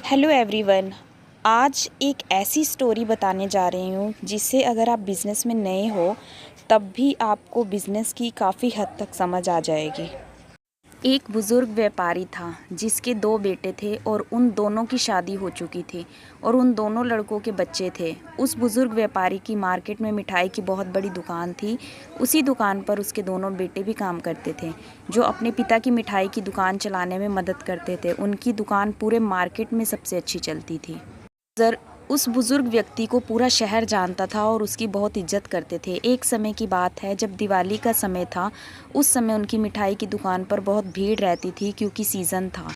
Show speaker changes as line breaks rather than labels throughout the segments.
Hello everyone. आज एक ऐसी स्टोरी बताने जा रही हूँ जिससे अगर आप बिज़नेस में नए हो तब भी आपको बिज़नेस की काफ़ी हद तक समझ आ जाएगी। एक बुज़ुर्ग व्यापारी था जिसके दो बेटे थे और उन दोनों की शादी हो चुकी थी और उन दोनों लड़कों के बच्चे थे। उस बुज़ुर्ग व्यापारी की मार्केट में मिठाई की बहुत बड़ी दुकान थी। उसी दुकान पर उसके दोनों बेटे भी काम करते थे जो अपने पिता की मिठाई की दुकान चलाने में मदद करते थे। उनकी दुकान पूरे मार्केट में सबसे अच्छी चलती थी। उस बुजुर्ग व्यक्ति को पूरा शहर जानता था और उसकी बहुत इज्जत करते थे। एक समय की बात है जब दिवाली का समय था। उस समय उनकी मिठाई की दुकान पर बहुत भीड़ रहती थी क्योंकि सीज़न था।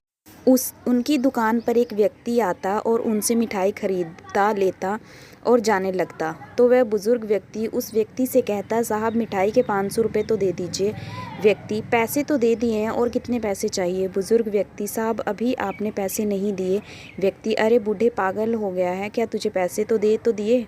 उनकी दुकान पर एक व्यक्ति आता और उनसे मिठाई खरीदता लेता और जाने लगता। तो वह बुज़ुर्ग व्यक्ति उस व्यक्ति से कहता, साहब मिठाई के 500 रुपये तो दे दीजिए। व्यक्ति, पैसे तो दे दिए हैं, और कितने पैसे चाहिए? बुज़ुर्ग व्यक्ति, साहब अभी आपने पैसे नहीं दिए। व्यक्ति, अरे बूढ़े पागल हो गया है क्या, तुझे पैसे तो दिए।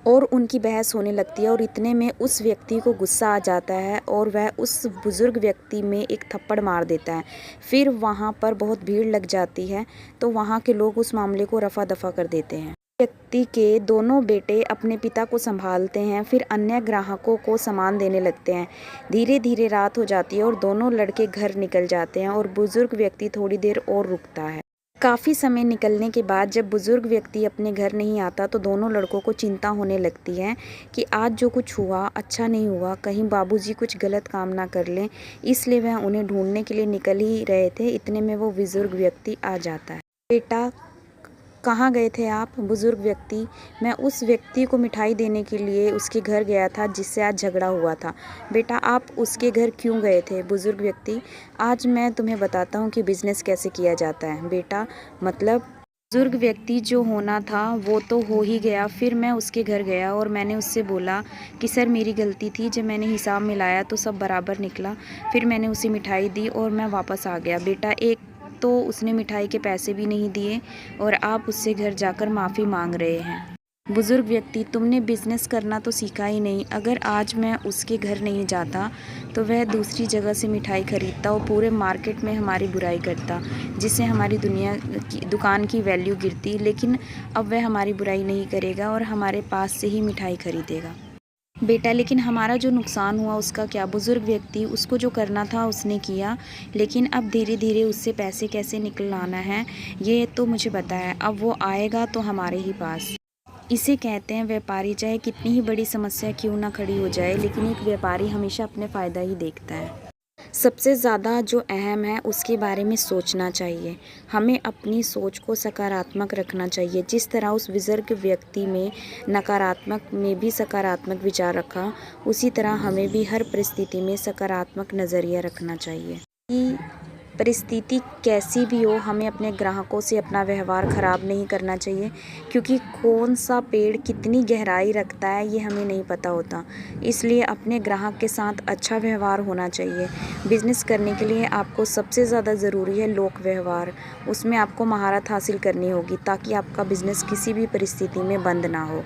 और उनकी बहस होने लगती है और इतने में उस व्यक्ति को गुस्सा आ जाता है और वह उस बुज़ुर्ग व्यक्ति में एक थप्पड़ मार देता है। फिर वहाँ पर बहुत भीड़ लग जाती है तो वहाँ के लोग उस मामले को रफा दफा कर देते हैं। व्यक्ति के दोनों बेटे अपने पिता को संभालते हैं, फिर अन्य ग्राहकों को सामान देने लगते हैं। धीरे धीरे रात हो जाती है और दोनों लड़के घर निकल जाते हैं और बुज़ुर्ग व्यक्ति थोड़ी देर और रुकता है। काफ़ी समय निकलने के बाद जब बुज़ुर्ग व्यक्ति अपने घर नहीं आता तो दोनों लड़कों को चिंता होने लगती है कि आज जो कुछ हुआ अच्छा नहीं हुआ, कहीं बाबूजी कुछ गलत काम ना कर लें। इसलिए वह उन्हें ढूंढने के लिए निकल ही रहे थे। इतने में वो बुज़ुर्ग व्यक्ति आ जाता है। बेटा, कहाँ गए थे आप? बुज़ुर्ग व्यक्ति, मैं उस व्यक्ति को मिठाई देने के लिए उसके घर गया था जिससे आज झगड़ा हुआ था। बेटा, आप उसके घर क्यों गए थे? बुज़ुर्ग व्यक्ति, आज मैं तुम्हें बताता हूँ कि बिज़नेस कैसे किया जाता है। बेटा, मतलब? बुज़ुर्ग व्यक्ति, जो होना था वो तो हो ही गया। फिर मैं उसके घर गया और मैंने उससे बोला कि सर मेरी गलती थी, जब मैंने हिसाब मिलाया तो सब बराबर निकला। फिर मैंने उसे मिठाई दी और मैं वापस आ गया। बेटा, एक तो उसने मिठाई के पैसे भी नहीं दिए और आप उससे घर जाकर माफ़ी मांग रहे हैं। बुज़ुर्ग व्यक्ति, तुमने बिज़नेस करना तो सीखा ही नहीं। अगर आज मैं उसके घर नहीं जाता तो वह दूसरी जगह से मिठाई खरीदता और पूरे मार्केट में हमारी बुराई करता, जिससे हमारी दुकान की वैल्यू गिरती। लेकिन अब वह हमारी बुराई नहीं करेगा और हमारे पास से ही मिठाई खरीदेगा। बेटा, लेकिन हमारा जो नुकसान हुआ उसका क्या? बुज़ुर्ग व्यक्ति, उसको जो करना था उसने किया, लेकिन अब धीरे धीरे उससे पैसे कैसे निकलवाना है ये तो मुझे पता है। अब वो आएगा तो हमारे ही पास। इसे कहते हैं व्यापारी। चाहे कितनी ही बड़ी समस्या क्यों ना खड़ी हो जाए, लेकिन एक व्यापारी हमेशा अपने फ़ायदा ही देखता है। सबसे ज़्यादा जो अहम है उसके बारे में सोचना चाहिए। हमें अपनी सोच को सकारात्मक रखना चाहिए। जिस तरह उस बुज़ुर्ग व्यक्ति में नकारात्मक में भी सकारात्मक विचार रखा, उसी तरह हमें भी हर परिस्थिति में सकारात्मक नज़रिया रखना चाहिए। कि परिस्थिति कैसी भी हो, हमें अपने ग्राहकों से अपना व्यवहार ख़राब नहीं करना चाहिए, क्योंकि कौन सा पेड़ कितनी गहराई रखता है ये हमें नहीं पता होता। इसलिए अपने ग्राहक के साथ अच्छा व्यवहार होना चाहिए। बिज़नेस करने के लिए आपको सबसे ज़्यादा ज़रूरी है लोक व्यवहार। उसमें आपको महारत हासिल करनी होगी ताकि आपका बिज़नेस किसी भी परिस्थिति में बंद ना हो।